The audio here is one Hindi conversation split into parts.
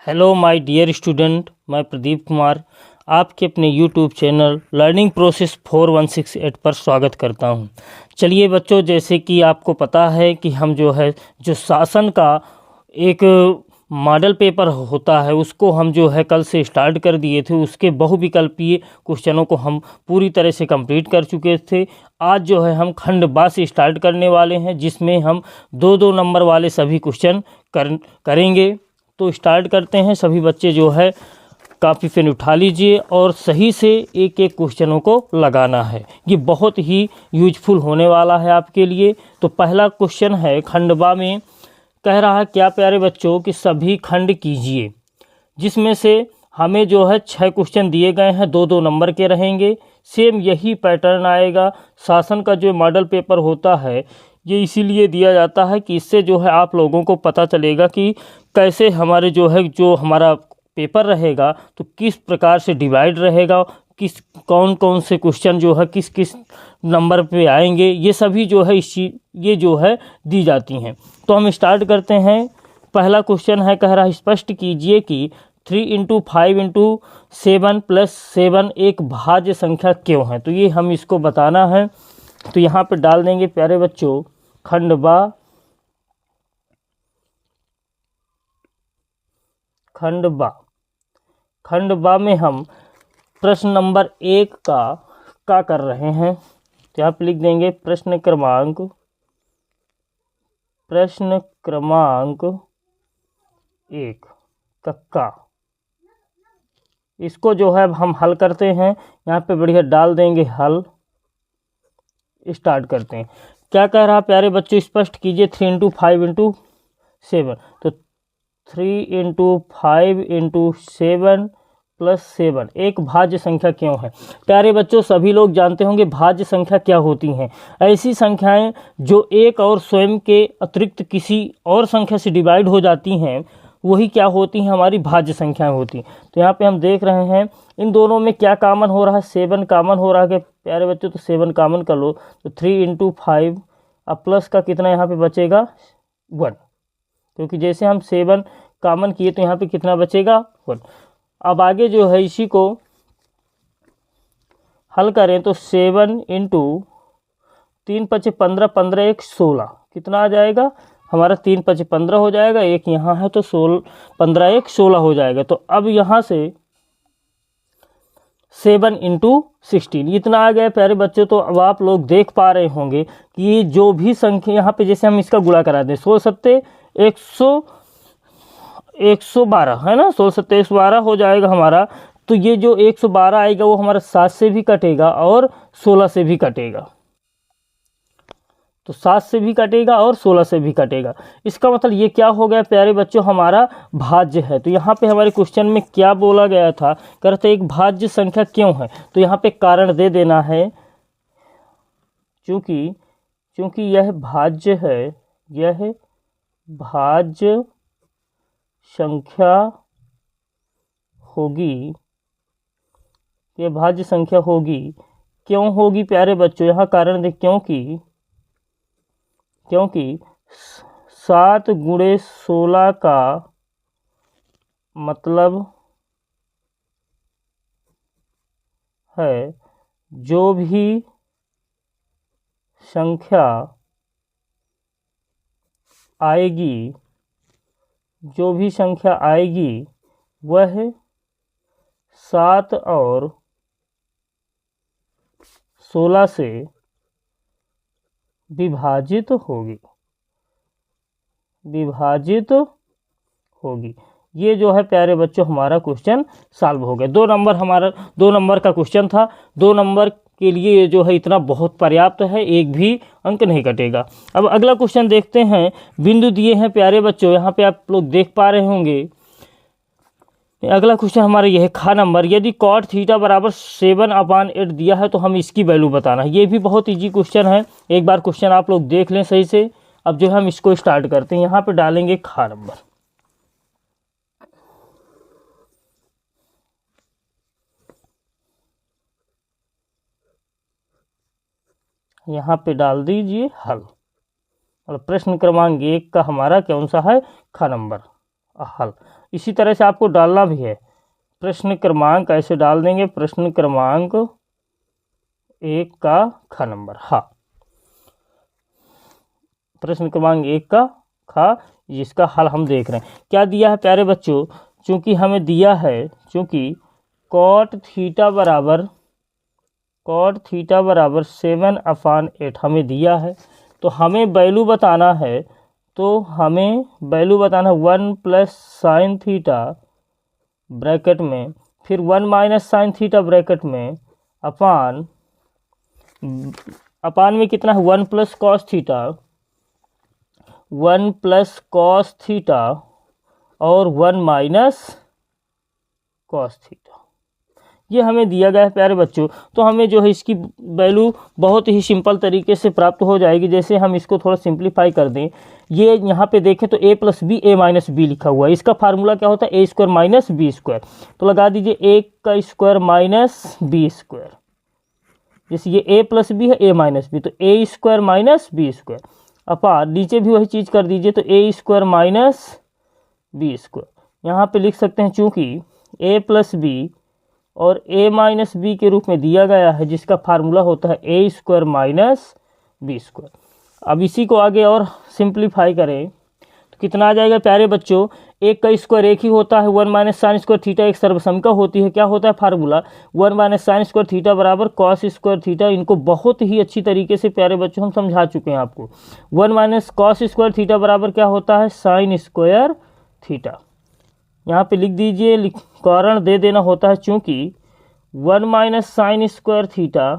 हेलो माय डियर स्टूडेंट, मैं प्रदीप कुमार आपके अपने यूट्यूब चैनल लर्निंग प्रोसेस 4168 पर स्वागत करता हूं। चलिए बच्चों, जैसे कि आपको पता है कि हम जो शासन का एक मॉडल पेपर होता है उसको हम कल से स्टार्ट कर दिए थे। उसके बहुविकल्पीय क्वेश्चनों को हम पूरी तरह से कंप्लीट कर चुके थे। आज हम खंड बा से स्टार्ट करने वाले हैं, जिसमें हम 2-2 नंबर वाले सभी क्वेश्चन करेंगे। तो स्टार्ट करते हैं। सभी बच्चे कापी पेन उठा लीजिए और सही से एक एक क्वेश्चनों को लगाना है। ये बहुत ही यूजफुल होने वाला है आपके लिए। तो पहला क्वेश्चन है खंडवा में, कह रहा है क्या प्यारे बच्चों कि सभी खंड कीजिए, जिसमें से हमें 6 क्वेश्चन दिए गए हैं, 2-2 नंबर के रहेंगे। सेम यही पैटर्न आएगा। शासन का जो मॉडल पेपर होता है ये इसीलिए दिया जाता है कि इससे आप लोगों को पता चलेगा कि कैसे हमारे जो हमारा पेपर रहेगा तो किस प्रकार से डिवाइड रहेगा, कौन कौन से क्वेश्चन किस किस नंबर पे आएंगे, ये सभी ये दी जाती हैं। तो हम स्टार्ट करते हैं। पहला क्वेश्चन है, कह रहा है स्पष्ट कीजिए कि 3 × 5 × 7 + 7 एक भाज्य संख्या क्यों है। तो ये हम इसको बताना है। तो यहाँ पे डाल देंगे प्यारे बच्चों खंडवा में हम प्रश्न नंबर 1 का कर रहे हैं। तो यहाँ पे लिख देंगे प्रश्न क्रमांक 1 का। इसको हम हल करते हैं। यहाँ पे बढ़िया डाल देंगे हल। स्टार्ट करते हैं। क्या कह रहा प्यारे बच्चों, स्पष्ट कीजिए 3 × 5 × 7। तो 3 × 5 × 7 + 7 एक भाज्य संख्या क्यों है। प्यारे बच्चों, सभी लोग जानते होंगे भाज्य संख्या क्या होती हैं। ऐसी संख्याएं जो एक और स्वयं के अतिरिक्त किसी और संख्या से डिवाइड हो जाती हैं, वही क्या होती हैं, हमारी भाज्य संख्याएं होती हैं। तो यहाँ पे हम देख रहे हैं इन दोनों में क्या कॉमन हो रहा है, 7 कॉमन हो रहा है। प्यारे बच्चों, तो 7 कॉमन कर लो। तो 3 × 5 अब प्लस का कितना यहाँ पे बचेगा 1, क्योंकि जैसे हम 7 कॉमन किए तो यहाँ पे कितना बचेगा 1। अब आगे इसी को हल करें तो 7 × 3 × 5 = 15, 15 × 1 = 16। कितना आ जाएगा हमारा 3 × 5 = 15 हो जाएगा। एक यहाँ है तो 15 × 1 = 16 हो जाएगा। तो अब यहाँ से 7 × 16 इतना आ गया प्यारे बच्चों। तो अब आप लोग देख पा रहे होंगे कि जो भी संख्या यहाँ पे, जैसे हम इसका गुणा करा दें 16 × 7 = 112 है ना। 16 × 7 = 112 हो जाएगा हमारा। तो ये जो 112 आएगा वो हमारा 7 से भी कटेगा और 16 से भी कटेगा। तो 7 से भी कटेगा और 16 से भी कटेगा। इसका मतलब ये क्या हो गया प्यारे बच्चों, हमारा भाज्य है। तो यहाँ पे हमारे क्वेश्चन में क्या बोला गया था, कहते एक भाज्य संख्या क्यों है। तो यहाँ पे कारण दे देना है, क्योंकि यह भाज्य है, यह भाज्य संख्या होगी। यह भाज्य संख्या होगी। क्यों होगी प्यारे बच्चों, यहाँ कारण दे, क्योंकि 7 × 16 का मतलब है जो भी संख्या आएगी वह 7 और 16 से विभाजित होगी। ये प्यारे बच्चों हमारा क्वेश्चन सॉल्व हो गया। 2 नंबर का क्वेश्चन था। 2 नंबर के लिए ये इतना बहुत पर्याप्त है, एक भी अंक नहीं कटेगा। अब अगला क्वेश्चन देखते हैं। बिंदु दिए हैं प्यारे बच्चों, यहाँ पे आप लोग देख पा रहे होंगे। अगला क्वेश्चन हमारा यह है खा नंबर, यदि cot θ = 7/8 दिया है तो हम इसकी वैल्यू बताना है। ये भी बहुत इजी क्वेश्चन है। एक बार क्वेश्चन आप लोग देख लें सही से। अब हम इसको स्टार्ट करते हैं। यहाँ पे डालेंगे खा नंबर। यहाँ पे डाल दीजिए हल। और प्रश्न क्रमांक 1 का हमारा कौन सा है, खा नंबर। हल। इसी तरह से आपको डालना भी है। प्रश्न क्रमांक ऐसे डाल देंगे, प्रश्न क्रमांक 1 का ख नंबर। हाँ, प्रश्न क्रमांक 1 का ख, जिसका हल हम देख रहे हैं। क्या दिया है प्यारे बच्चों? चूंकि हमें दिया है, चूंकि कॉट थीटा बराबर 7/8 हमें दिया है, तो हमें वैल्यू बताना है। तो हमें वैल्यू बताना है 1 प्लस साइन थीटा ब्रैकेट में, फिर 1 माइनस साइन थीटा ब्रैकेट में, अपान में कितना है 1 प्लस कॉस थीटा और 1 माइनस कॉस थीटा, ये हमें दिया गया है प्यारे बच्चों। तो हमें जो है इसकी वैल्यू बहुत ही सिंपल तरीके से प्राप्त हो जाएगी। जैसे हम इसको थोड़ा सिंप्लीफाई कर दें, ये यहाँ पे देखें तो a plus B a minus B लिखा हुआ है। इसका फार्मूला क्या होता है? a square minus B square. तो लगा दीजिए a का स्क्वायर माइनस बी स्क्वायर। जैसे ये a प्लस बी है, a माइनस बी, तो a square minus B square, अपान नीचे भी वही चीज़ कर दीजिए, तो a square minus B square. यहाँ पे लिख सकते हैं, चूँकि a प्लस बी और a माइनस बी के रूप में दिया गया है, जिसका फार्मूला होता है a square minus B square. अब इसी को आगे और सिंप्लीफाई करें तो कितना आ जाएगा प्यारे बच्चों? एक का स्क्वायर एक ही होता है, 1 माइनस साइन स्क्वायर थीटा एक सर्वसमिका होती है। क्या होता है formula? 1 minus sine square theta बराबर कॉस स्क्वायर थीटा। इनको बहुत ही अच्छी तरीके से प्यारे बच्चों हम समझा चुके हैं आपको। 1 माइनस कॉस स्क्वायर थीटा बराबर क्या होता है? Sine square theta. यहाँ पे लिख दीजिए, कारण दे देना होता है, चूँकि 1 माइनस साइन स्क्वायर थीटा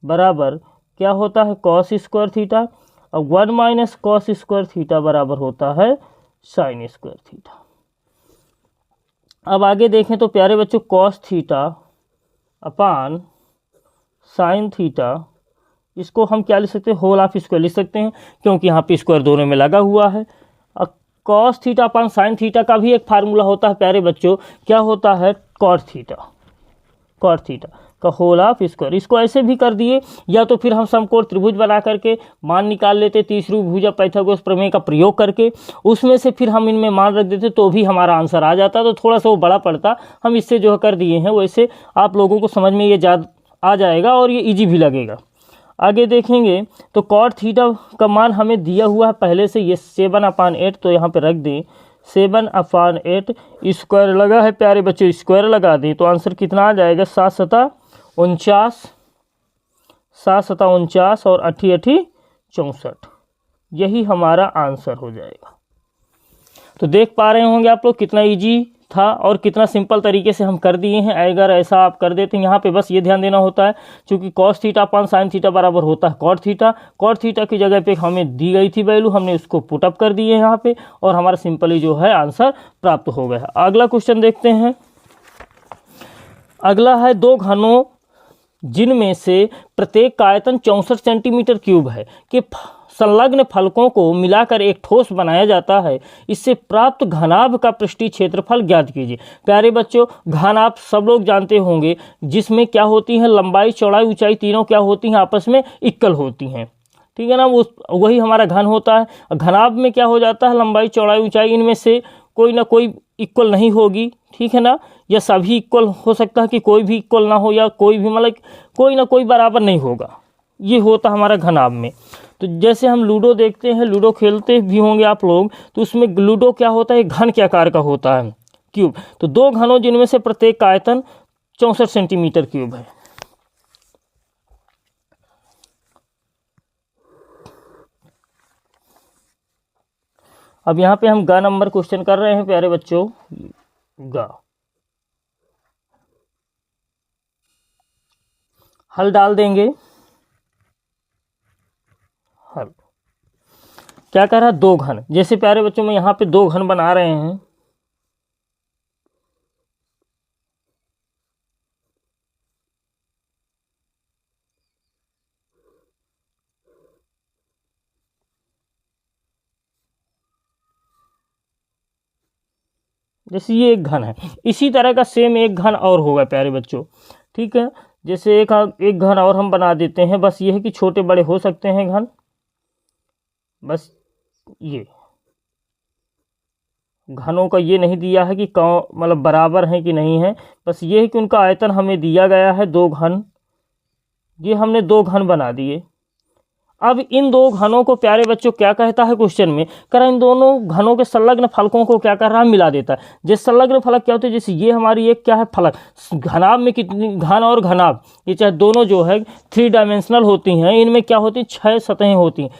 बराबर क्या होता है? कॉस स्क्वायर थीटा, और 1 माइनस कॉस स्क्वायर थीटा बराबर होता है साइन स्क्वायर थीटा। अब आगे देखें तो प्यारे बच्चों, cos theta upon sine theta, इसको हम क्या लिख सकते हैं? होल ऑफ स्क्वायर लिख सकते हैं, क्योंकि यहाँ पे स्क्वायर दोनों में लगा हुआ है। और cos theta upon sine theta का भी एक फार्मूला होता है प्यारे बच्चों, क्या होता है? कॉट थीटा का होल ऑफ स्क्वायर। इसको ऐसे भी कर दिए, या तो फिर हम समकोण त्रिभुज बना करके मान निकाल लेते तीसरी भुजा पाइथागोरस प्रमेय का प्रयोग करके, उसमें से फिर हम इनमें मान रख देते, तो भी हमारा आंसर आ जाता। तो थोड़ा सा वो बड़ा पड़ता, हम इससे जो है कर दिए हैं। वैसे आप लोगों को समझ में ये आ जाएगा और ये ईजी भी लगेगा। आगे देखेंगे तो कॉट थीटा का मान हमें दिया हुआ है पहले से, ये 7/8, तो यहाँ पे रख दें 7/8 स्क्वायर लगा है प्यारे बच्चों, स्क्वायर लगा दें तो आंसर कितना आ जाएगा? 7 सता 49 और 8 64, यही हमारा आंसर हो जाएगा। तो देख पा रहे होंगे आप लोग कितना इजी था और कितना सिंपल तरीके से हम कर दिए हैं। अगर ऐसा आप कर देते हैं, यहाँ पे बस ये ध्यान देना होता है, क्योंकि cos theta upon sine theta बराबर होता है कॉट थीटा की जगह पे हमें दी गई थी वैल्यू, हमने उसको पुटअप कर दिए यहाँ पे और हमारा सिंपली जो है आंसर प्राप्त हो गया। अगला क्वेश्चन देखते हैं। अगला है, दो घनों जिनमें से प्रत्येक का आयतन 64 सेंटीमीटर क्यूब है कि संलग्न फलकों को मिलाकर एक ठोस बनाया जाता है, इससे प्राप्त घनाभ का पृष्ठीय क्षेत्रफल ज्ञात कीजिए। प्यारे बच्चों, घनाभ सब लोग जानते होंगे, जिसमें क्या होती है? लंबाई चौड़ाई ऊंचाई तीनों क्या होती हैं? आपस में इक्वल होती हैं, ठीक है ना। वही हमारा घन होता है। घनाभ में क्या हो जाता है? लंबाई चौड़ाई ऊंचाई इनमें से कोई ना कोई इक्वल नहीं होगी, ठीक है ना, या सभी इक्वल हो सकता है कि कोई भी इक्वल ना हो, या कोई भी मतलब कोई ना कोई बराबर नहीं होगा। ये होता हमारा घनाभ में। तो जैसे हम लूडो देखते हैं, लूडो खेलते भी होंगे आप लोग, तो उसमें लूडो क्या होता है? घन के आकार का होता है, क्यूब। तो दो घनों जिनमें से प्रत्येक का आयतन 64 सेंटीमीटर क्यूब है। अब यहाँ पे हम ग नंबर क्वेश्चन कर रहे हैं प्यारे बच्चों। ग हल डाल देंगे। हल क्या कर रहा है? दो घन। जैसे प्यारे बच्चों में यहाँ पे दो घन बना रहे हैं, जैसे ये एक घन है, इसी तरह का सेम एक घन और होगा प्यारे बच्चों, ठीक है। जैसे एक घन और हम बना देते हैं, बस ये है कि छोटे बड़े हो सकते हैं घन, बस ये घनों का ये नहीं दिया है कि मतलब बराबर है कि नहीं है, बस ये है कि उनका आयतन हमें दिया गया है 2 घन, ये हमने 2 घन बना दिए। अब इन 2 घनों को प्यारे बच्चों क्या कहता है क्वेश्चन में, कह इन दोनों घनों के संलग्न फलकों को क्या कर रहा है, मिला देता है। जैसे संलग्न फलक क्या होते हैं, जैसे ये हमारी एक क्या है फलक, घनाभ में कितनी घन और घनाभ, ये चाहे दोनों जो है 3 डायमेंशनल होती हैं, इनमें क्या होती है 6 सतहें होती हैं।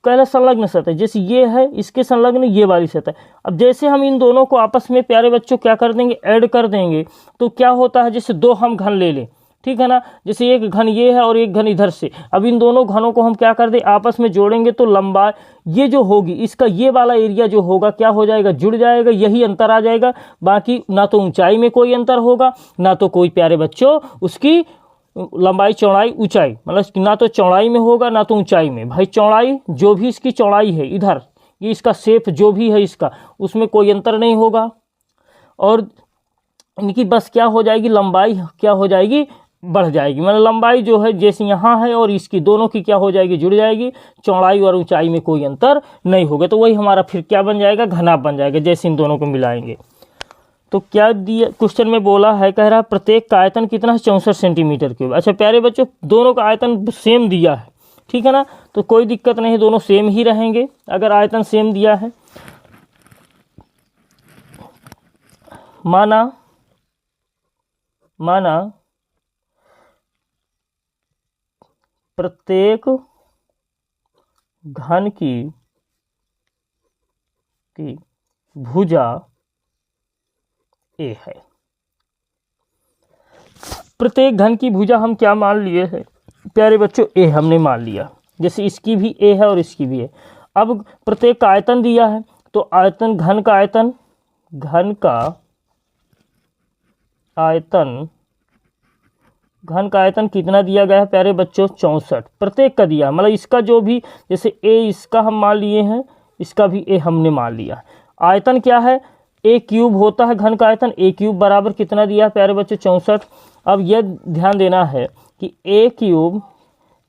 पहले संलग्न सतह, जैसे ये है इसके संलग्न ये वाली सतह। अब जैसे हम इन दोनों को आपस में प्यारे बच्चों क्या कर देंगे, ऐड कर देंगे, तो क्या होता है, जैसे 2 हम घन ले लें, ठीक है ना, जैसे एक घन ये है और एक घन इधर से, अब इन दोनों घनों को हम क्या कर दें, आपस में जोड़ेंगे तो लंबाई ये जो होगी, इसका ये वाला एरिया जो होगा क्या हो जाएगा, जुड़ जाएगा, यही अंतर आ जाएगा। बाकी ना तो ऊंचाई में कोई अंतर होगा, ना तो कोई प्यारे बच्चों उसकी लंबाई चौड़ाई ऊंचाई, मतलब ना तो चौड़ाई में होगा ना तो ऊंचाई में। भाई चौड़ाई जो भी इसकी चौड़ाई है इधर, ये इसका शेप जो भी है इसका, उसमें कोई अंतर नहीं होगा। और इनकी बस क्या हो जाएगी, लंबाई क्या हो जाएगी, बढ़ जाएगी। मतलब लंबाई जो है जैसे यहाँ है और इसकी दोनों की क्या हो जाएगी, जुड़ जाएगी, चौड़ाई और ऊंचाई में कोई अंतर नहीं होगा। तो वही हमारा फिर क्या बन जाएगा, घनाभ बन जाएगा, जैसे इन दोनों को मिलाएंगे। तो क्या दिया क्वेश्चन में बोला है, कह रहा प्रत्येक का आयतन कितना है, 64 सेंटीमीटर क्यूब। अच्छा प्यारे बच्चों, दोनों का आयतन सेम दिया है, ठीक है ना, तो कोई दिक्कत नहीं, दोनों सेम ही रहेंगे अगर आयतन सेम दिया है। माना प्रत्येक घन की भुजा ए है। प्रत्येक घन की भुजा हम क्या मान लिए हैं प्यारे बच्चों, ए हमने मान लिया, जैसे इसकी भी ए है और इसकी भी है। अब प्रत्येक का आयतन दिया है, तो आयतन घन का आयतन कितना दिया गया है प्यारे बच्चों, 64 प्रत्येक का दिया, मतलब इसका जो भी, जैसे ए इसका हम मान लिए हैं, इसका भी ए हमने मान लिया। आयतन क्या है, ए क्यूब होता है घन का आयतन, ए क्यूब बराबर कितना दिया है प्यारे बच्चों, 64। अब यह ध्यान देना है कि ए क्यूब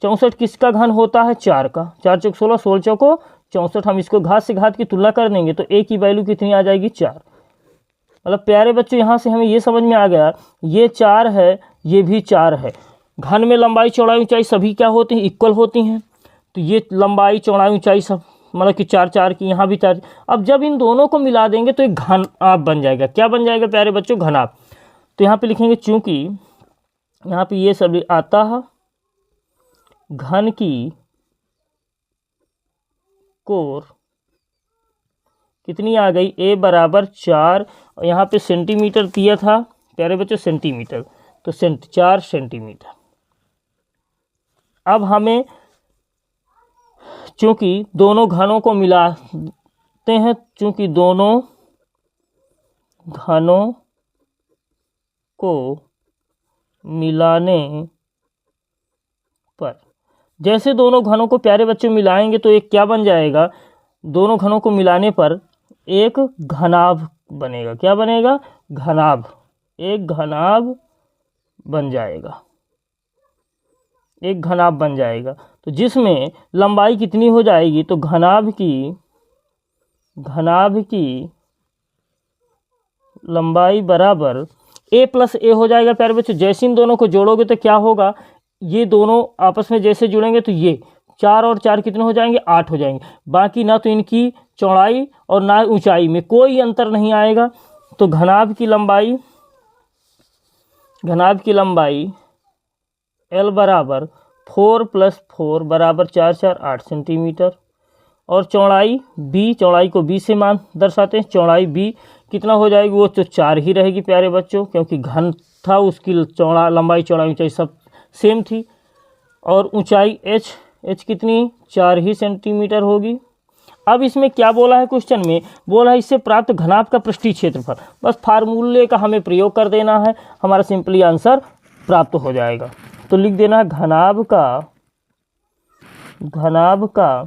64 किसका घन होता है, 4 का, 4 चौक 16, 16 चौको 64। हम इसको घात से घात की तुलना कर देंगे तो ए की वैल्यू कितनी आ जाएगी, 4। मतलब प्यारे बच्चों यहाँ से हमें ये समझ में आ गया, ये 4 है, ये भी 4 है। घन में लंबाई चौड़ाई ऊंचाई सभी क्या होती हैं, इक्वल होती हैं, तो ये लंबाई चौड़ाई ऊंचाई सब मतलब कि 4 4 की, यहाँ भी 4। अब जब इन दोनों को मिला देंगे तो एक घनाभ बन जाएगा। क्या बन जाएगा प्यारे बच्चों, घनाभ। तो यहाँ पे लिखेंगे, चूंकि यहाँ पे ये सब आता है, घन की कोर कितनी आ गई, ए बराबर 4, और यहाँ पे सेंटीमीटर दिया था प्यारे बच्चों, सेंटीमीटर, तो 4 सेंटीमीटर। अब हमें चूंकि दोनों घनों को मिलाते हैं, चूंकि दोनों घनों को मिलाने पर, जैसे दोनों घनों को प्यारे बच्चों मिलाएंगे तो एक क्या बन जाएगा, दोनों घनों को मिलाने पर एक घनाभ बनेगा। क्या बनेगा, घनाभ, एक घनाभ बन जाएगा, एक घनाभ बन जाएगा। तो जिसमें लंबाई कितनी हो जाएगी, तो घनाभ की लंबाई बराबर ए प्लस ए हो जाएगा प्यारे बच्चों। जैसे इन दोनों को जोड़ोगे तो क्या होगा, ये दोनों आपस में जैसे जुड़ेंगे तो ये 4 और 4 कितने हो जाएंगे, 8 हो जाएंगे। बाकी ना तो इनकी चौड़ाई और ना ऊंचाई में कोई अंतर नहीं आएगा। तो घनाभ की लंबाई L बराबर 4 + 4 बराबर 4 4 8 सेंटीमीटर, और चौड़ाई B, चौड़ाई को B से मान दर्शाते हैं, चौड़ाई B कितना हो जाएगी, वो तो 4 ही रहेगी प्यारे बच्चों, क्योंकि घन था, उसकी लंबाई चौड़ाई ऊंचाई सब सेम थी। और ऊंचाई H कितनी, 4 ही सेंटीमीटर होगी। अब इसमें क्या बोला है क्वेश्चन में, बोला है इससे प्राप्त घनाभ का पृष्ठीय क्षेत्रफल। बस फार्मूले का हमें प्रयोग कर देना है, हमारा सिंपली आंसर प्राप्त हो जाएगा। तो लिख देना है घनाभ का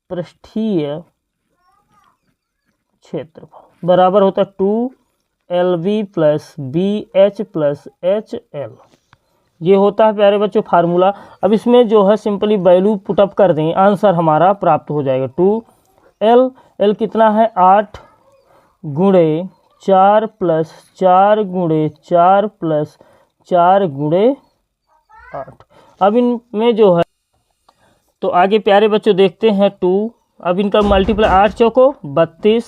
पृष्ठीय क्षेत्रफल बराबर होता है 2LV + BH + HL। ये होता है प्यारे बच्चों फार्मूला। अब इसमें जो है सिंपली वैल्यू पुटअप कर देंगे, आंसर हमारा प्राप्त हो जाएगा 2 एल कितना है 8 गुणे 4 प्लस 4 गुणे 4 प्लस 4 गुणे 8। अब इनमें जो है तो आगे प्यारे बच्चों देखते हैं 2। अब इनका मल्टीप्लाई 8 चौको 32,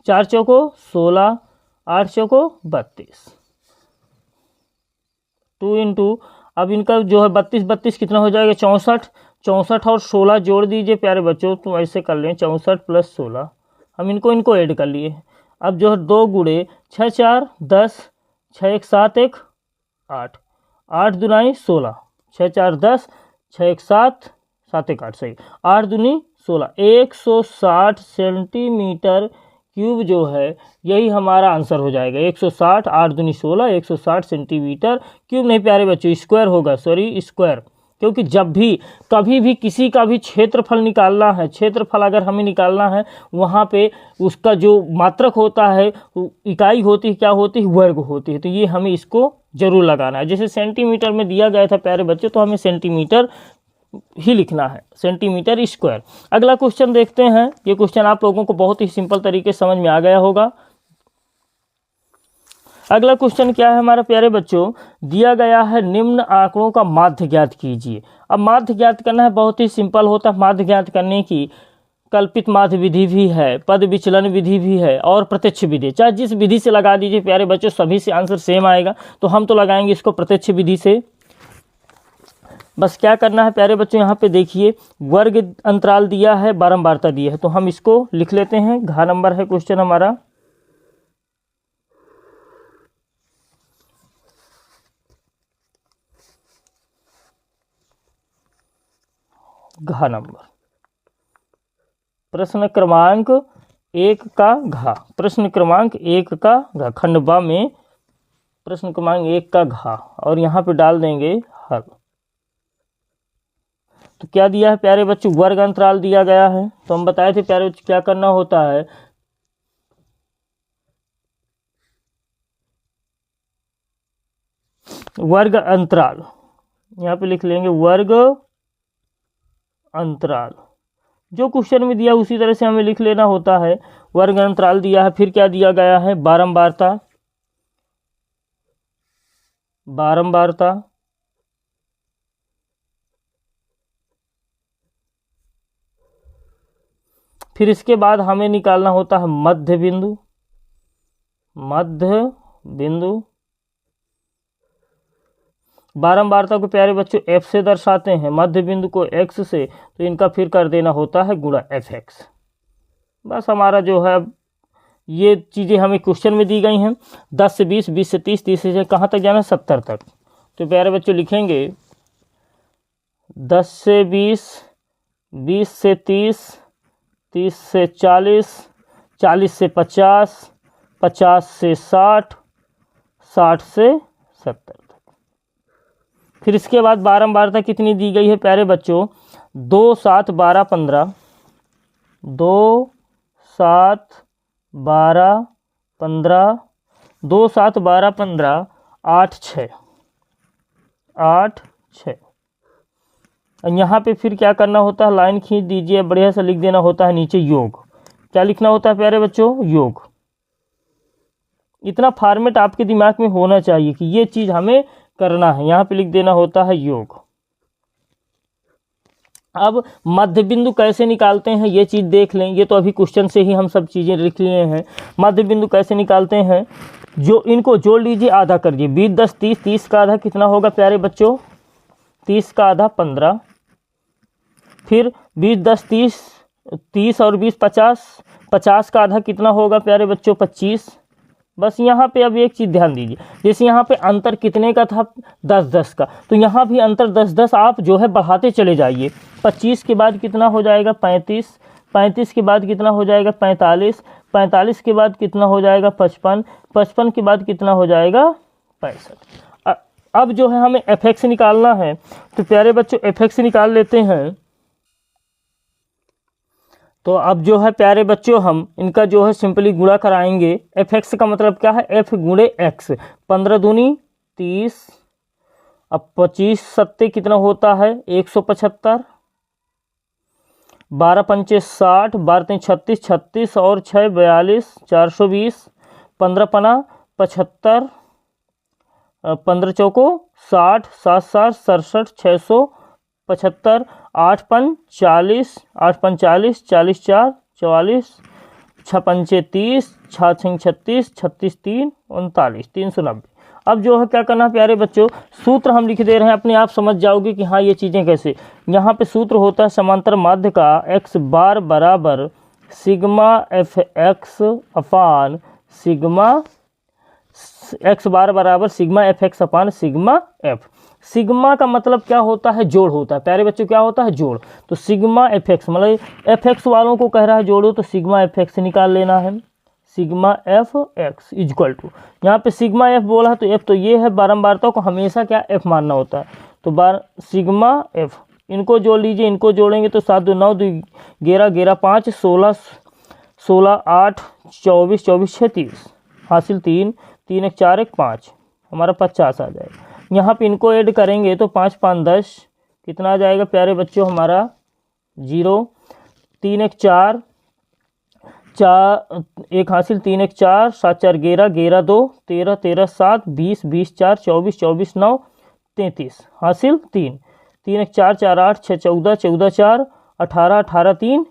4 चौको 16, 8 चौको 32, 2 इंटू। अब इनका जो है 32 कितना हो जाएगा 64, 64 और 16 जोड़ दीजिए प्यारे बच्चों, तो ऐसे कर लें 64 प्लस 16। हम इनको ऐड कर लिए। अब जो है 2 गुणे 6 4 10, 6 1 7 1 8, 8 दुनाई 16, 6 4 10, 6 1 7 7 1 8, सही 8 दूनी 16, 160 सेंटीमीटर क्यूब जो है यही हमारा आंसर हो जाएगा। 160, 8 दूनी 16, 160 सेंटीमीटर क्यूब नहीं प्यारे बच्चों, स्क्वायर होगा, सॉरी स्क्वायर। क्योंकि जब भी कभी भी किसी का भी क्षेत्रफल निकालना है, क्षेत्रफल अगर हमें निकालना है, वहाँ पे उसका जो मात्रक होता है, इकाई होती है, क्या होती है, वर्ग होती है। तो ये हमें इसको जरूर लगाना है। जैसे सेंटीमीटर में दिया गया था प्यारे बच्चों, तो हमें सेंटीमीटर ही लिखना है, सेंटीमीटर स्क्वायर। अगला क्वेश्चन देखते हैं। ये क्वेश्चन आप लोगों को बहुत ही सिंपल तरीके से समझ में आ गया होगा। अगला क्वेश्चन क्या है हमारा प्यारे बच्चों, दिया गया है निम्न आंकड़ों का माध्य ज्ञात कीजिए। अब माध्य ज्ञात करना है, बहुत ही सिंपल होता है माध्य ज्ञात करने की। कल्पित माध्य विधि भी है, पद विचलन विधि भी है और प्रत्यक्ष विधि। चाहे जिस विधि से लगा दीजिए प्यारे बच्चों, सभी से आंसर सेम आएगा। तो हम तो लगाएंगे इसको प्रत्यक्ष विधि से। बस क्या करना है प्यारे बच्चों, यहाँ पे देखिए वर्ग अंतराल दिया है, बारंबारता दी है, तो हम इसको लिख लेते हैं। घ नंबर है क्वेश्चन हमारा। घ नंबर, प्रश्न क्रमांक 1 का घ, प्रश्न क्रमांक 1 का घ, खंड ब में प्रश्न क्रमांक 1 का घ, और यहाँ पे डाल देंगे हल। तो क्या दिया है प्यारे बच्चों, वर्ग अंतराल दिया गया है। तो हम बताए थे प्यारे बच्चों क्या करना होता है, वर्ग अंतराल, यहाँ पे लिख लेंगे वर्ग अंतराल। जो क्वेश्चन में दिया उसी तरह से हमें लिख लेना होता है। वर्ग अंतराल दिया है, फिर क्या दिया गया है, बारंबारता, बारंबारता, फिर इसके बाद हमें निकालना होता है मध्य बिंदु, मध्य बिंदु। बारंबारता को प्यारे बच्चों f से दर्शाते हैं, मध्य बिंदु को x से, तो इनका फिर कर देना होता है गुणा fx। बस हमारा जो है ये चीज़ें हमें क्वेश्चन में दी गई हैं। 10 से 20, 20 से 30, 30 से कहाँ तक जाना है, 70 तक। तो प्यारे बच्चों लिखेंगे 10 से 20, 20 से 30, 30 से 40, 40 से 50, 50 से 60, 60 से 70 तक। फिर इसके बाद बारंबारता कितनी दी गई है प्यारे बच्चों, 2 7 12 15, 2 7 12 15, 2 7 12 15, 8 6, 8 6। यहाँ पे फिर क्या करना होता है, लाइन खींच दीजिए, बढ़िया से लिख देना होता है नीचे योग। क्या लिखना होता है प्यारे बच्चों, योग। इतना फॉर्मेट आपके दिमाग में होना चाहिए कि ये चीज़ हमें करना है। यहाँ पे लिख देना होता है योग। अब मध्य बिंदु कैसे निकालते हैं ये चीज़ देख लें। ये तो अभी क्वेश्चन से ही हम सब चीज़ें लिख लिए हैं। मध्य बिंदु कैसे निकालते हैं, जो इनको जोड़ लीजिए, आधा करिए। 20 10 30, 30 का आधा कितना होगा प्यारे बच्चों, 30 का आधा 15। फिर 20 10 30, 30 और 20 50, 50 का आधा कितना होगा प्यारे बच्चों, 25। बस यहाँ पे अब एक चीज़ ध्यान दीजिए, जैसे यहाँ पे अंतर कितने का था, 10 10 का, तो यहाँ भी अंतर 10 10 आप जो है बढ़ाते चले जाइए। 25 के बाद कितना हो जाएगा, 35, 35 के बाद कितना हो जाएगा, 45, 45 के बाद कितना हो जाएगा, 55, 55 के बाद कितना हो जाएगा, 65। अब जो है हमें fx निकालना है, तो प्यारे बच्चों fx निकाल लेते हैं। तो अब जो है प्यारे बच्चों हम इनका जो है सिंपली गुणा कराएंगे। fx का मतलब क्या है, f गुणे x, 15 दूनी 30, अब 25 सत्ते कितना होता है, 175। 12 पंचे 60, 12 तीन 36, 36 और 6 42, 420, 15 पना 75, 15 चौको 60, 7 7 67, 675, 8 पन 40, 8 पन 40, 40 4 44, 6 पंचे 30, 6 छंग 36, 36 3 39, 390। अब जो है क्या करना है प्यारे बच्चों, सूत्र हम लिख दे रहे हैं, अपने आप समझ जाओगे कि हाँ ये चीज़ें कैसे। यहाँ पे सूत्र होता है समांतर माध्य का x बार बराबर सिग्मा एफ एक्स अपान सिग्मा, x बार बराबर सिग्मा एफ एक्स अपान सिग्मा एफ। सिग्मा का मतलब क्या होता है, जोड़ होता है प्यारे बच्चों, क्या होता है जोड़। तो सिग्मा एफ एक्स मतलब एफ एक्स वालों को कह रहा है जोड़ो, तो सिग्मा एफ एक्स निकाल लेना है। Sigma F X equal to, यहाँ पे सिग्मा एफ बोला है तो एफ तो ये है, बारंबारता को हमेशा क्या एफ मानना होता है। तो सिग्मा एफ, इनको जोड़ लीजिए, इनको जोड़ेंगे तो 7 2 9 2 11 11 5 16 16 8 24 24 6 30, हासिल 3 3 1 4 1 5, हमारा 50 आ जाएगा। यहाँ पे इनको ऐड करेंगे तो 5 5 10, कितना आ जाएगा प्यारे बच्चों हमारा 0, 3 1 4 4 1 हासिल 3 1 4 7 4 11 11 2 13 13 7 20 20 4 24 24 9 33, हासिल 3 3 1 4 4 8 6 14 14 4 18 18 3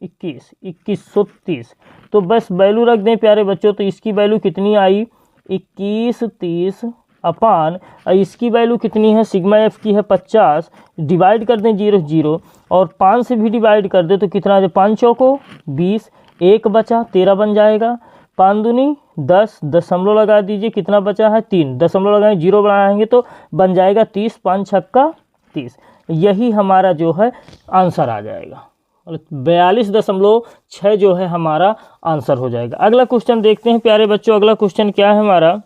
21 2130। तो बस वैल्यू रख दें प्यारे बच्चों, तो इसकी वैल्यू कितनी आई 2130 अपान, इसकी वैल्यू कितनी है सिग्मा एफ की है 50, डिवाइड कर दें 0 0 और 5 से भी डिवाइड कर दे तो कितना है 5 चौको 20, 1 बचा 13 बन जाएगा, 5 दूनी 10, दशमलव लगा दीजिए, कितना बचा है 3, दशमलव लगाएं 0 बनाएंगे तो बन जाएगा 30, 5 छक्का 30। यही हमारा जो है आंसर आ जाएगा, 42.6 जो है हमारा आंसर हो जाएगा। अगला क्वेश्चन देखते हैं प्यारे बच्चों, अगला क्वेश्चन क्या है हमारा।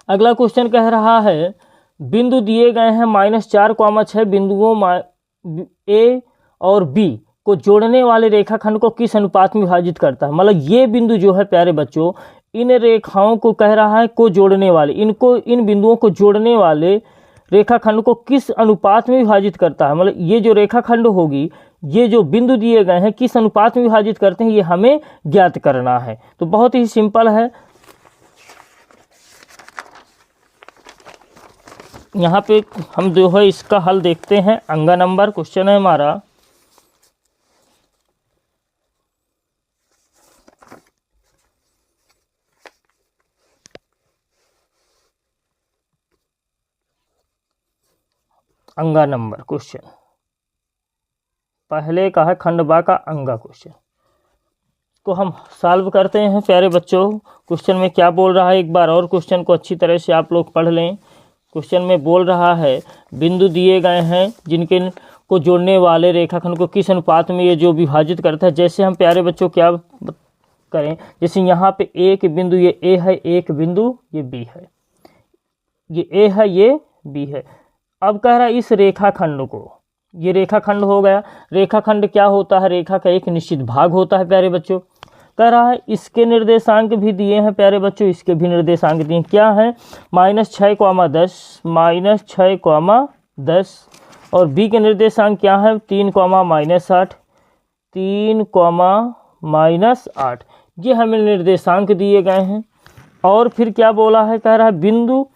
अगला क्वेश्चन कह रहा है बिंदु दिए गए हैं -4, 6 बिंदुओं ए और बी को जोड़ने वाले रेखाखंड को किस अनुपात में विभाजित करता है। मतलब ये बिंदु जो है प्यारे बच्चों, इन रेखाओं को कह रहा है को जोड़ने वाले, इनको इन बिंदुओं को जोड़ने वाले रेखाखंड को किस अनुपात में विभाजित करता है। मतलब ये जो रेखाखंड होगी, ये जो बिंदु दिए गए हैं किस अनुपात में विभाजित करते हैं, ये हमें ज्ञात करना है। तो बहुत ही सिंपल है, यहाँ पे हम जो है इसका हल देखते हैं। अंगा नंबर क्वेश्चन है हमारा, अंगा नंबर क्वेश्चन पहले का है खंड बा का अंगा क्वेश्चन को हम सॉल्व करते हैं प्यारे बच्चों। क्वेश्चन में क्या बोल रहा है, एक बार और क्वेश्चन को अच्छी तरह से आप लोग पढ़ लें। क्वेश्चन में बोल रहा है बिंदु दिए गए हैं जिनके को जोड़ने वाले रेखाखंड को किस अनुपात में ये जो विभाजित करता है। जैसे हम प्यारे बच्चों क्या करें, जैसे यहाँ पे एक बिंदु ये ए है, एक बिंदु ये बी है, ये ए है ये बी है। अब कह रहा है इस रेखाखंड को, ये रेखाखंड हो गया। रेखाखंड क्या होता है, रेखा का एक निश्चित भाग होता है प्यारे बच्चों। कह रहा है इसके निर्देशांक भी दिए हैं प्यारे बच्चों, इसके भी निर्देशांक दिए क्या है -6, -10, -6, -10 और बी के निर्देशांक क्या है 3, -8, 3, -8। ये हमें निर्देशांक दिए गए हैं। और फिर क्या बोला है, कह रहा है बिंदु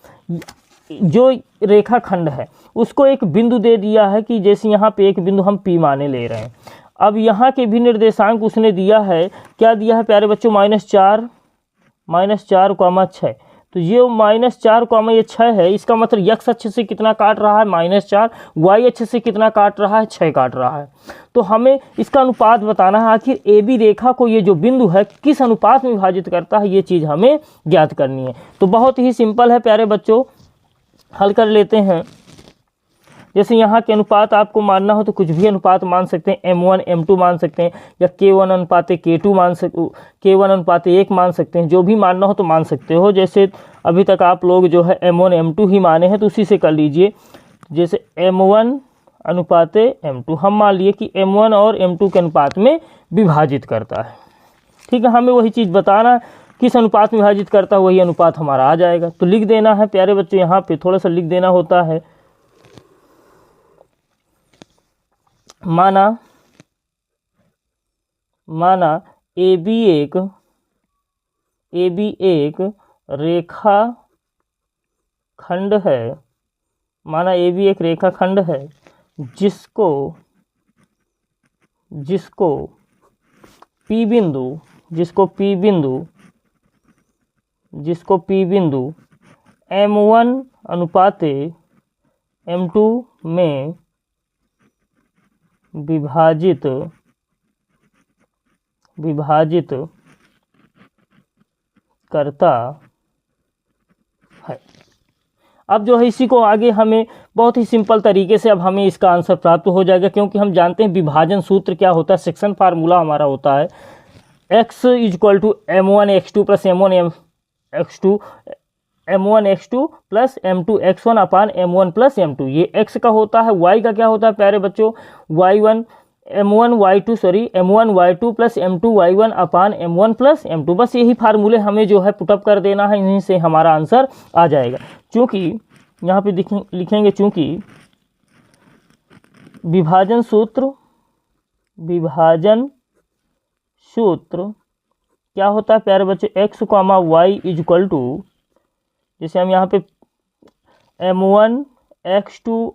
जो रेखाखंड है उसको एक बिंदु दे दिया है कि जैसे यहाँ पे एक बिंदु हम पी माने ले रहे हैं। अब यहाँ के भी निर्देशांक उसने दिया है, क्या दिया है प्यारे बच्चों -4, -4, 6। तो ये -4, ये 6 है, इसका मतलब x अक्ष से कितना काट रहा है -4, y अक्ष से कितना काट रहा है 6 काट रहा है। तो हमें इसका अनुपात बताना है, आखिर ए बी रेखा को ये जो बिंदु है किस अनुपात में विभाजित करता है, ये चीज़ हमें ज्ञात करनी है। तो बहुत ही सिंपल है प्यारे बच्चों, हल कर लेते हैं। जैसे यहाँ के अनुपात आपको मानना हो तो कुछ भी अनुपात मान सकते हैं, m1 m2 मान सकते हैं, या k1 अनुपात k2 मान सकते, k1 अनुपात 1 मान सकते हैं। जो भी मानना हो तो मान सकते हो। जैसे अभी तक आप लोग जो है m1 m2 ही माने हैं तो उसी से कर लीजिए। जैसे m1 अनुपात m2 हम मान लिए कि m1 और m2 के अनुपात में विभाजित करता है। ठीक है, हमें वही चीज़ बताना है किस अनुपात में विभाजित करता है, वही अनुपात हमारा आ जाएगा। तो लिख देना है प्यारे बच्चों, यहाँ पे थोड़ा सा लिख देना होता है। माना ए बी एक रेखा खंड है, माना ए बी एक रेखा खंड है जिसको पी बिंदु M1 अनुपाते M2 में विभाजित करता है। अब जो है इसी को आगे हमें बहुत ही सिंपल तरीके से अब हमें इसका आंसर प्राप्त हो जाएगा, क्योंकि हम जानते हैं विभाजन सूत्र क्या होता है। सेक्शन फार्मूला हमारा होता है x equal to M1x2 plus M1x2 plus M2x1 upon M1 plus M2। ये x का होता है। y का क्या होता है प्यारे बच्चों, M1 y2 plus M2 y1 अपान M1 प्लस M2। बस यही फार्मूले हमें जो है पुटअप कर देना है, इन्हीं से हमारा आंसर आ जाएगा। चूँकि यहाँ पे लिखेंगे चूँकि विभाजन सूत्र क्या होता है प्यारे बच्चे, x, y इक्वल टू, जैसे हम यहाँ पे M1x2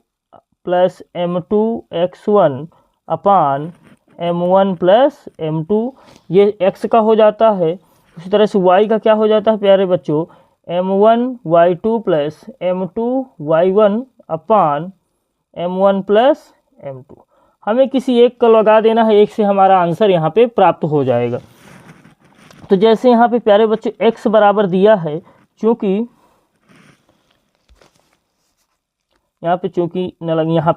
plus M2x1 upon M1 plus M2, ये x का हो जाता है। उसी तरह से y का क्या हो जाता है प्यारे बच्चों, M1y2 प्लस M2y1 अपान M1 प्लस M2। हमें किसी एक को लगा देना है, एक से हमारा आंसर यहाँ पे प्राप्त हो जाएगा। तो जैसे यहाँ पे प्यारे बच्चों x बराबर दिया है, चूँकि यहाँ पे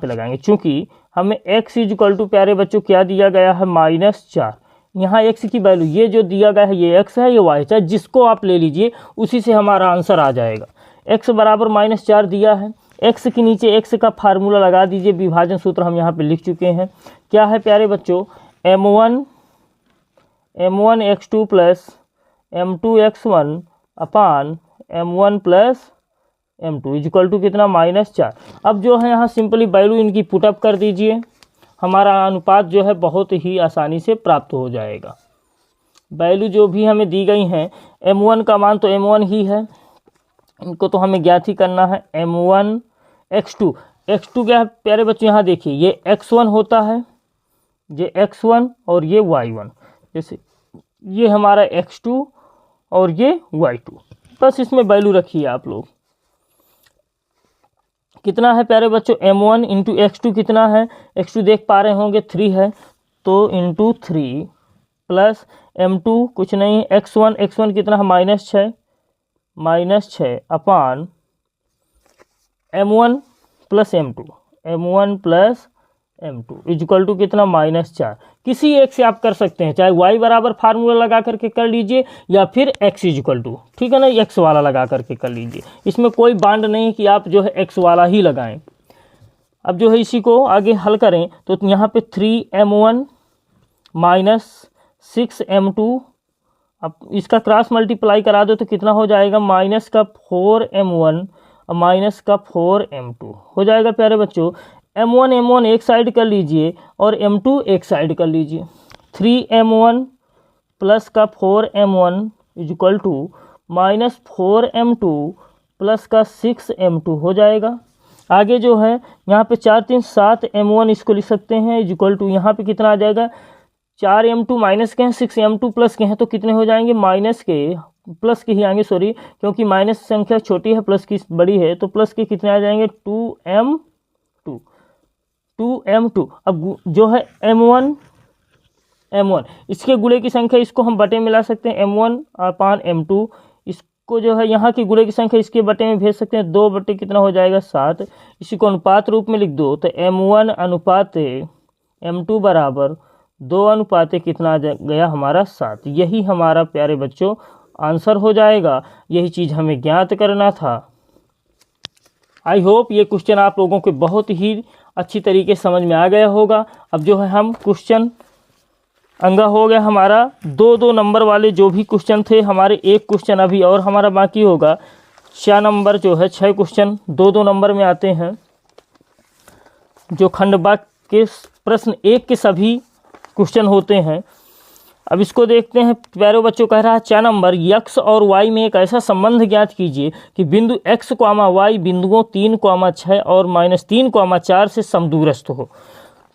लगाएंगे, चूँकि हमें x इक्वल टू प्यारे बच्चों क्या दिया गया है, -4। यहाँ x की वैल्यू ये जो दिया गया है ये x है, ये y, चाहे जिसको आप ले लीजिए उसी से हमारा आंसर आ जाएगा। x बराबर -4 दिया है, x के नीचे x का फार्मूला लगा दीजिए। विभाजन सूत्र हम यहाँ पे लिख चुके हैं, क्या है प्यारे बच्चों, M1x2 plus M2x1 upon M1 plus M2 equal to कितना, -4। अब जो है यहाँ सिंपली वैल्यू इनकी पुटअप कर दीजिए, हमारा अनुपात जो है बहुत ही आसानी से प्राप्त हो जाएगा। वैल्यू जो भी हमें दी गई हैं, M1 का मान तो M1 ही है, इनको तो हमें ज्ञात ही करना है। M1x2 क्या है प्यारे बच्चों, यहाँ देखिए ये x1 होता है, ये x1 और ये y1, जैसे ये हमारा x2 और ये y2। बस इसमें वैल्यू रखिए आप लोग। कितना है प्यारे बच्चों, M1 इंटू x2 कितना है, x2 देख पा रहे होंगे 3 है, तो इंटू 3 प्लस M2 कुछ नहीं है, x1 कितना है, -6 अपान M1 plus M2 equal to कितना, -4। किसी एक से आप कर सकते हैं, चाहे y बराबर फार्मूला लगा करके कर लीजिए या फिर x इक्वल टू, ठीक है ना, x वाला लगा करके कर लीजिए। इसमें कोई बांड नहीं कि आप जो है x वाला ही लगाएं। अब जो है इसी को आगे हल करें तो यहाँ पे 3M1 - 6M2, अब इसका क्रॉस मल्टीप्लाई करा दो तो कितना हो जाएगा, -4M1 और -4M2 हो जाएगा प्यारे बच्चों। M1 एक साइड कर लीजिए और M2 एक साइड कर लीजिए। 3M1 प्लस का 4M1 equal to -4M2 plus का 6M2 हो जाएगा। आगे जो है यहाँ पे 4 3 7M1 इसको लिख सकते हैं इक्वल टू, यहाँ पे कितना आ जाएगा, 4M2 माइनस के हैं, 6M2 प्लस के हैं, तो कितने हो जाएंगे, प्लस के ही आएंगे, सॉरी, क्योंकि माइनस संख्या छोटी है प्लस की बड़ी है, तो प्लस के कितने आ जाएंगे, 2M2। अब जो है M1 इसके गुणे की संख्या इसको हम बटे में ला सकते हैं, M1 अपान M2। इसको जो है यहाँ की गुणे की संख्या इसके बटे में भेज सकते हैं, 2 बटे कितना हो जाएगा, 7। इसी को अनुपात रूप में लिख दो तो M1 अनुपात M2 बराबर 2 अनुपात कितना आ गया हमारा, 7। यही हमारा प्यारे बच्चों आंसर हो जाएगा। यही चीज़ हमें ज्ञात करना था। आई होप ये क्वेश्चन आप लोगों को बहुत ही अच्छी तरीके से समझ में आ गया होगा। अब जो है हम क्वेश्चन अंगा हो गया हमारा 2-2 नंबर वाले जो भी क्वेश्चन थे हमारे, एक क्वेश्चन अभी और हमारा बाकी होगा। 6 नंबर जो है 6 क्वेश्चन 2-2 नंबर में आते हैं, जो खंड वाक्य प्रश्न 1 के सभी क्वेश्चन होते हैं। अब इसको देखते हैं। प्यारे बच्चों, कह रहा है 4 नंबर, x और y में एक ऐसा संबंध ज्ञात कीजिए कि बिंदु x, y बिंदुओं 3, 6 और -3, 4 से समदूरस्थ हो।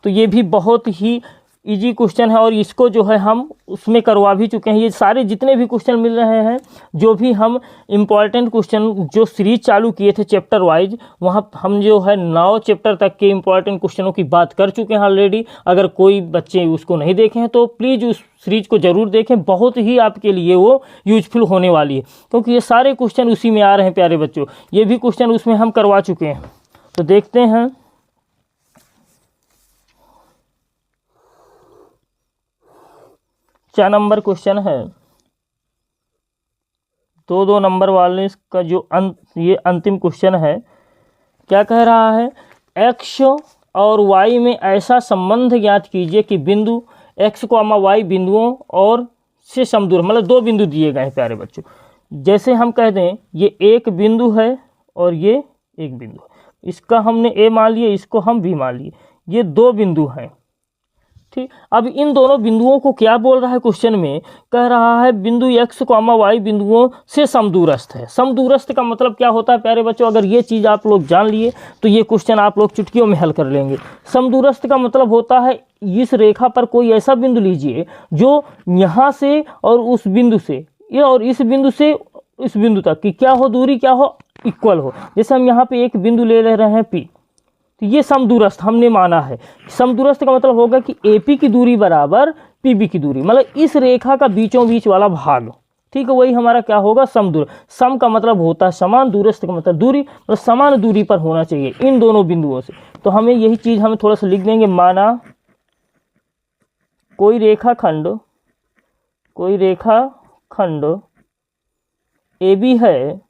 तो ये भी बहुत ही इजी क्वेश्चन है और इसको जो है हम उसमें करवा भी चुके हैं। ये सारे जितने भी क्वेश्चन मिल रहे हैं, जो भी हम इम्पॉर्टेंट क्वेश्चन जो सीरीज चालू किए थे चैप्टर वाइज, वहाँ हम जो है 9 चैप्टर तक के इम्पॉर्टेंट क्वेश्चनों की बात कर चुके हैं ऑलरेडी। अगर कोई बच्चे उसको नहीं देखे हैं तो प्लीज़ उस सीरीज को ज़रूर देखें, बहुत ही आपके लिए वो यूजफुल होने वाली है, क्योंकि ये सारे क्वेश्चन उसी में आ रहे हैं प्यारे बच्चों। ये भी क्वेश्चन उसमें हम करवा चुके हैं। तो देखते हैं। 4 नंबर क्वेश्चन है, 2 नंबर वाले का जो ये अंतिम क्वेश्चन है। क्या कह रहा है, x और y में ऐसा संबंध ज्ञात कीजिए कि बिंदु x, y बिंदुओं और से समदूर, मतलब 2 बिंदु दिए गए हैं प्यारे बच्चों। जैसे हम कह दें ये एक बिंदु है और ये एक बिंदु है, इसका हमने a मान लिया, इसको हम b मान लिए, ये 2 बिंदु हैं। ठीक, अब इन दोनों बिंदुओं को क्या बोल रहा है क्वेश्चन में, कह रहा है बिंदु x, y बिंदुओं से समदूरस्थ है। समदूरस्थ का मतलब क्या होता है प्यारे बच्चों, अगर ये चीज़ आप लोग जान लिए तो ये क्वेश्चन आप लोग चुटकियों में हल कर लेंगे। समदूरस्थ का मतलब होता है इस रेखा पर कोई ऐसा बिंदु लीजिए जो यहाँ से और उस बिंदु से, ये और इस बिंदु से इस बिंदु तक की क्या हो, दूरी क्या हो, इक्वल हो। जैसे हम यहाँ पे एक बिंदु ले रहे हैं P, तो ये समदूरस्थ हमने माना है। समदूरस्थ का मतलब होगा कि AP की दूरी बराबर PB की दूरी, मतलब इस रेखा का बीचों बीच वाला भाग। ठीक है, वही हमारा क्या होगा, समदूर। सम का मतलब होता है समान, दूरस्थ का मतलब दूरी, मतलब समान दूरी पर होना चाहिए इन दोनों बिंदुओं से। तो हमें यही चीज हमें थोड़ा सा लिख देंगे। माना कोई रेखा खंड AB है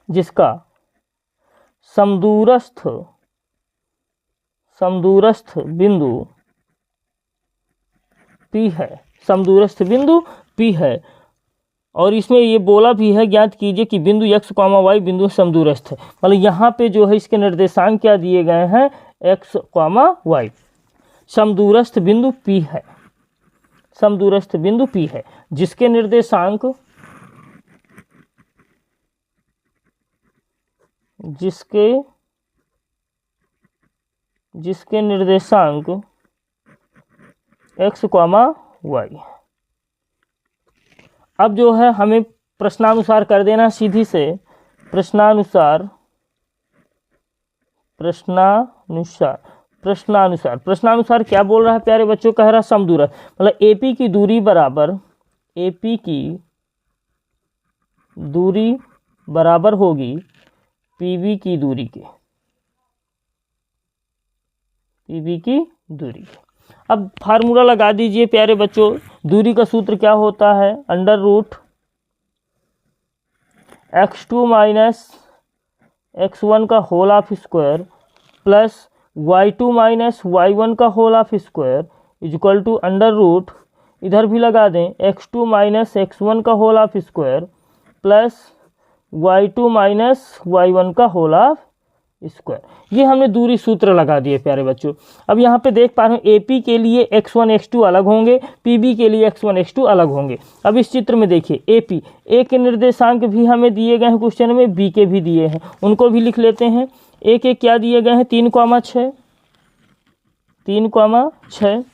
जिसका समदूरस्थ बिंदु P है, समदूरस्थ बिंदु P है। और इसमें ये बोला भी है, ज्ञात कीजिए कि बिंदु x, y बिंदु समदूरस्थ है। मतलब यहाँ पे जो है इसके निर्देशांक क्या दिए गए हैं, x, y। समदूरस्थ बिंदु P है, समदूरस्थ बिंदु P है, जिसके निर्देशांक x, y। अब जो है हमें प्रश्नानुसार कर देना सीधी से, प्रश्नानुसार क्या बोल रहा है प्यारे बच्चों, कह रहा है समदूरस्थ, मतलब AP की दूरी बराबर होगी PB की दूरी के, अब फार्मूला लगा दीजिए प्यारे बच्चों। दूरी का सूत्र क्या होता है, √x2 - x1 का whole of square plus y2 - y1 का whole of square equal to √ इधर भी लगा दें x2 - x1 का whole of square plus y2 - y1 का होल ऑफ स्क्वायर। ये हमने दूरी सूत्र लगा दिए प्यारे बच्चों। अब यहाँ पे देख पा रहे हैं AP के लिए x1 x2 अलग होंगे, PB के लिए x1 x2 अलग होंगे। अब इस चित्र में देखिए AP, A के निर्देशांक भी हमें दिए गए हैं क्वेश्चन में, B के भी दिए हैं, उनको भी लिख लेते हैं। A के क्या दिए गए हैं, 3, 6,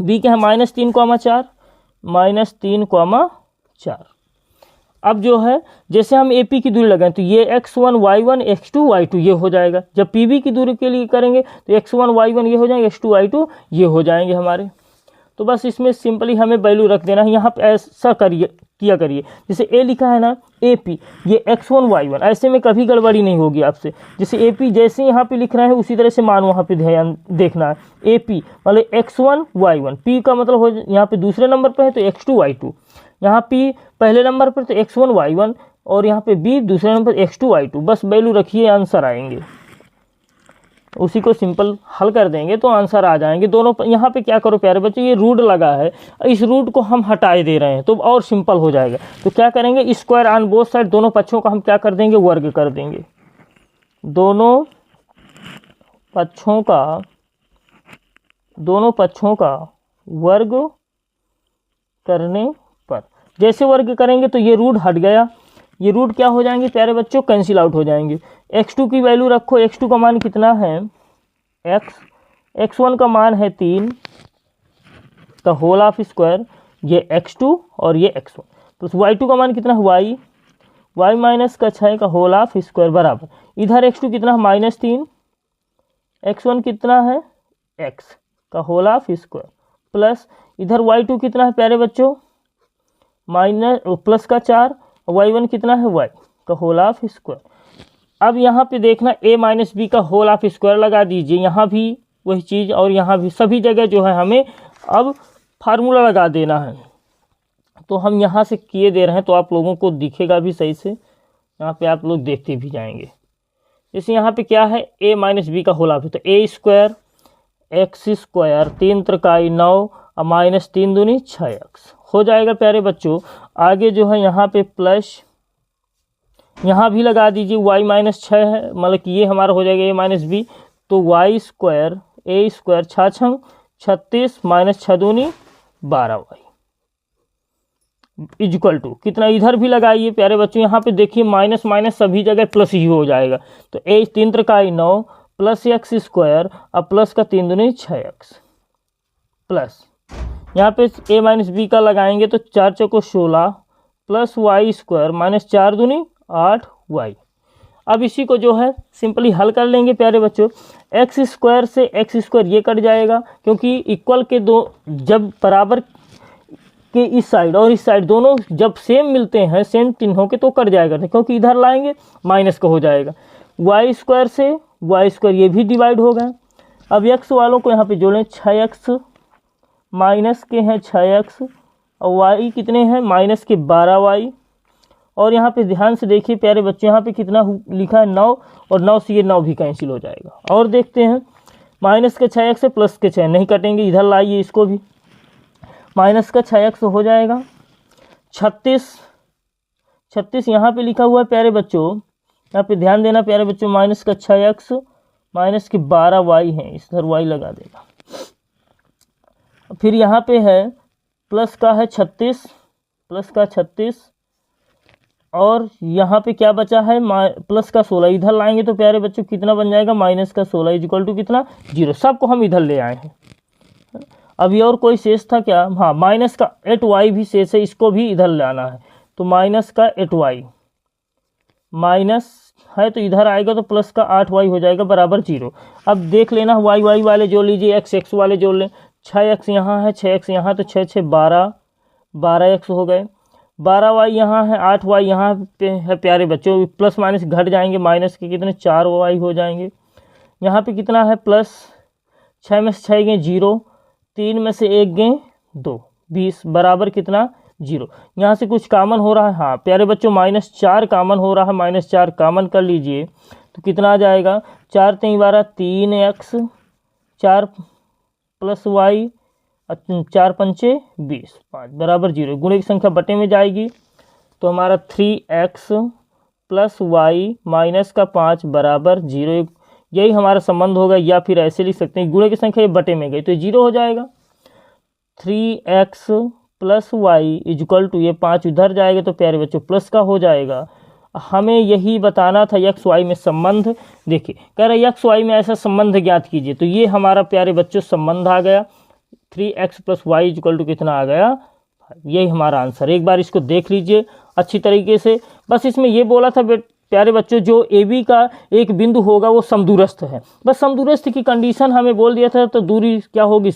B के हैं -3, 4। अब जो है जैसे हम AP की दूरी लगाएं तो ये x1 y1 x2 y2 ये हो जाएगा। जब PB की दूरी के लिए करेंगे तो x1 y1 ये हो जाएंगे, x2 y2 ये हो जाएंगे हमारे। तो बस इसमें सिंपली हमें वैल्यू रख देना है। यहाँ पे ऐसा किया करिए, जैसे A लिखा है ना AP, ये x1 y1, ऐसे में कभी गड़बड़ी नहीं होगी आपसे। जैसे AP जैसे यहाँ पे लिख रहे हैं उसी तरह से मान वहाँ पे ध्यान देखना है। AP मतलब x1 y1, P का मतलब हो यहाँ पे दूसरे नंबर पर है तो x2 y2, यहाँ P पहले नंबर पर तो x1 y1 और यहाँ पे B दूसरे नंबर पर x2 y2। बस वैल्यू रखिए, आंसर आएंगे। उसी को सिंपल हल कर देंगे तो आंसर आ जाएंगे दोनों। यहाँ पे क्या करो प्यारे बच्चों, ये रूट लगा है, इस रूट को हम हटाए दे रहे हैं तो और सिंपल हो जाएगा। तो क्या करेंगे, स्क्वायर ऑन बोथ साइड, दोनों पक्षों का हम क्या कर देंगे, वर्ग कर देंगे। दोनों पक्षों का वर्ग करने पर, जैसे वर्ग करेंगे तो ये रूट हट गया, ये रूट क्या हो जाएंगे प्यारे बच्चों, कैंसिल आउट हो जाएंगे। x2 की वैल्यू रखो, x2 का मान कितना है x1 का मान है 3 का होल ऑफ स्क्वायर, ये x2 और ये x1, तो y2 का मान कितना है y माइनस का 6 का होल ऑफ स्क्वायर बराबर, इधर x2 कितना है -3, x1 कितना है x का होल ऑफ स्क्वायर, प्लस इधर y2 कितना है प्यारे बच्चों माइनस प्लस का 4, y1 कितना है y का होल ऑफ स्क्वायर। अब यहाँ पे देखना a माइनस बी का होल ऑफ स्क्वायर लगा दीजिए, यहाँ भी वही चीज़ और यहाँ भी, सभी जगह जो है हमें अब फार्मूला लगा देना है। तो हम यहाँ से किए दे रहे हैं तो आप लोगों को दिखेगा भी सही से, यहाँ पे आप लोग देखते भी जाएंगे। जैसे यहाँ पे क्या है a माइनस बी का होल ऑफ, तो a स्क्वायर x स्क्वायर 3 त्रिकाई 9 और माइनस 3 दूनी 6x हो जाएगा प्यारे बच्चों। आगे जो है यहाँ पे प्लस, यहाँ भी लगा दीजिए y माइनस 6 है, मतलब कि ये हमारा हो जाएगा a माइनस बी, तो y square a square 6 36 minus 6 दूनी 12y इक्वल टू कितना, इधर भी लगाइए प्यारे बच्चों, यहाँ पे देखिए माइनस माइनस सभी जगह प्लस ही हो जाएगा, तो a 3 त्रिकाई 9 प्लस x स्क्वायर और प्लस का 3 दूनी 6x प्लस यहाँ पे a माइनस बी का लगाएंगे तो 4 चौको 16 प्लस y स्क्वायर माइनस 4 दूनी 8y। अब इसी को जो है सिंपली हल कर लेंगे प्यारे बच्चों, x स्क्वायर से x स्क्वायर ये कट जाएगा, क्योंकि इक्वल के दो जब बराबर के इस साइड और इस साइड दोनों जब सेम मिलते हैं सेम चिन्हों के तो कट जाएगा, क्योंकि इधर लाएंगे माइनस का हो जाएगा। y स्क्वायर से y स्क्वायर ये भी डिवाइड हो गए। अब x वालों को यहाँ पे जोड़ें, 6x माइनस के हैं 6x और y कितने हैं माइनस के 12y, और यहाँ पे ध्यान से देखिए प्यारे बच्चों यहाँ पे कितना लिखा है 9, और 9 से ये 9 भी कैंसिल हो जाएगा। और देखते हैं माइनस के 6x से प्लस के 6 नहीं कटेंगे, इधर लाइए इसको भी, माइनस का 6x हो जाएगा 36 यहाँ पे लिखा हुआ है प्यारे बच्चों, यहाँ पे ध्यान देना प्यारे बच्चों, माइनस का 6x माइनस के 12y है, इधर y लगा देगा। फिर यहाँ पे है प्लस का है 36 और यहाँ पे क्या बचा है प्लस का 16, इधर लाएंगे तो प्यारे बच्चों कितना बन जाएगा माइनस का 16 इक्वल टू कितना 0, सबको हम इधर ले आए हैं। अभी और कोई शेष था क्या, हाँ माइनस का 8y भी शेष है, इसको भी इधर लाना है, तो माइनस का 8y माइनस है तो इधर आएगा तो प्लस का 8y हो जाएगा बराबर 0। अब देख लेना y वाले जोड़ लीजिए, x वाले जोड़ लें, 6x यहाँ है 6x यहाँ, तो 6 6 12x हो गए, 12y यहाँ है 8y यहाँ पे है प्यारे बच्चों, प्लस माइनस घट जाएंगे, माइनस के कितने 4y हो जाएंगे। यहाँ पे कितना है प्लस 6 में से 6 गए 0, 3 में से 1 गए 2, 20 बराबर कितना 0। यहाँ से कुछ कॉमन हो रहा है, हाँ प्यारे बच्चों -4 कॉमन हो रहा है, -4 कॉमन कर लीजिए तो कितना आ जाएगा 4 3 12 3x 4 प्लस y 4 पंचे 20 5 बराबर 0। गुणे की संख्या बटे में जाएगी तो हमारा 3x प्लस y माइनस का 5 बराबर 0, यही हमारा संबंध होगा, या फिर ऐसे लिख सकते हैं गुणे की संख्या ये बटे में गई तो 0 हो जाएगा। 3x plus y equal to ये 5 उधर जाएगा तो प्यारे बच्चों प्लस का हो जाएगा। हमें यही बताना था x y में संबंध, देखिए कह रहे x y में ऐसा संबंध ज्ञात कीजिए, तो ये हमारा प्यारे बच्चों संबंध आ गया, 3x plus Y equal to कितना आ गया, यही हमारा आंसर। एक बार इसको देख लीजिए अच्छी तरीके से। बस इसमें ये बोला था प्यारे बच्चों जो ए बी का एक बिंदु होगा वो समदूरस्थ है, बस समदूरस्थ की कंडीशन हमें बोल दिया था, तो दूरी क्या होगी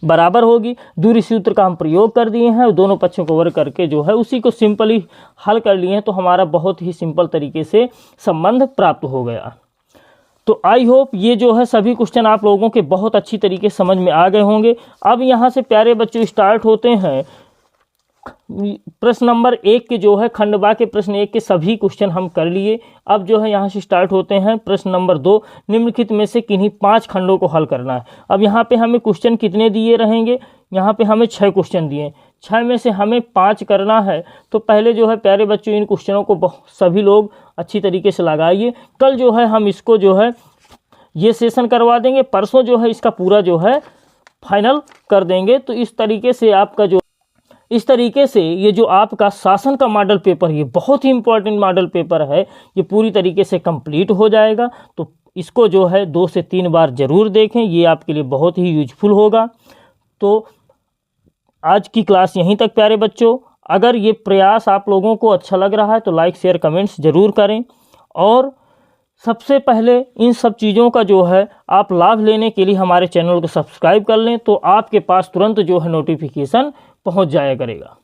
बराबर होगी, दूरी सूत्र का हम प्रयोग कर दिए हैं, दोनों पक्षों को वर्ग करके जो है उसी को सिंपली हल कर लिए हैं, तो हमारा बहुत ही सिंपल तरीके से संबंध प्राप्त हो गया। तो आई होप ये जो है सभी क्वेश्चन आप लोगों के बहुत अच्छी तरीके से समझ में आ गए होंगे। अब यहाँ से प्यारे बच्चों स्टार्ट होते हैं प्रश्न नंबर 1 के जो है खंडवा के प्रश्न 1 के सभी क्वेश्चन हम कर लिए। अब जो है यहाँ से स्टार्ट होते हैं प्रश्न नंबर 2, निम्नलिखित में से किन्हीं 5 खंडों को हल करना है। अब यहाँ पे हमें क्वेश्चन कितने दिए रहेंगे, यहाँ पे हमें 6 क्वेश्चन दिए, 6 में से हमें 5 करना है। तो पहले जो है प्यारे बच्चों इन क्वेश्चनों को सभी लोग अच्छी तरीके से लगाइए, कल जो है हम इसको जो है ये सेशन करवा देंगे, परसों जो है इसका पूरा जो है फाइनल कर देंगे। तो इस तरीके से ये जो आपका शासन का मॉडल पेपर, ये बहुत ही इंपॉर्टेंट मॉडल पेपर है, ये पूरी तरीके से कंप्लीट हो जाएगा। तो इसको जो है 2 से 3 बार ज़रूर देखें, ये आपके लिए बहुत ही यूजफुल होगा। तो आज की क्लास यहीं तक प्यारे बच्चों। अगर ये प्रयास आप लोगों को अच्छा लग रहा है तो लाइक शेयर कमेंट्स ज़रूर करें, और सबसे पहले इन सब चीज़ों का जो है आप लाभ लेने के लिए हमारे चैनल को सब्सक्राइब कर लें, तो आपके पास तुरंत जो है नोटिफिकेशन पहुंच जाया करेगा।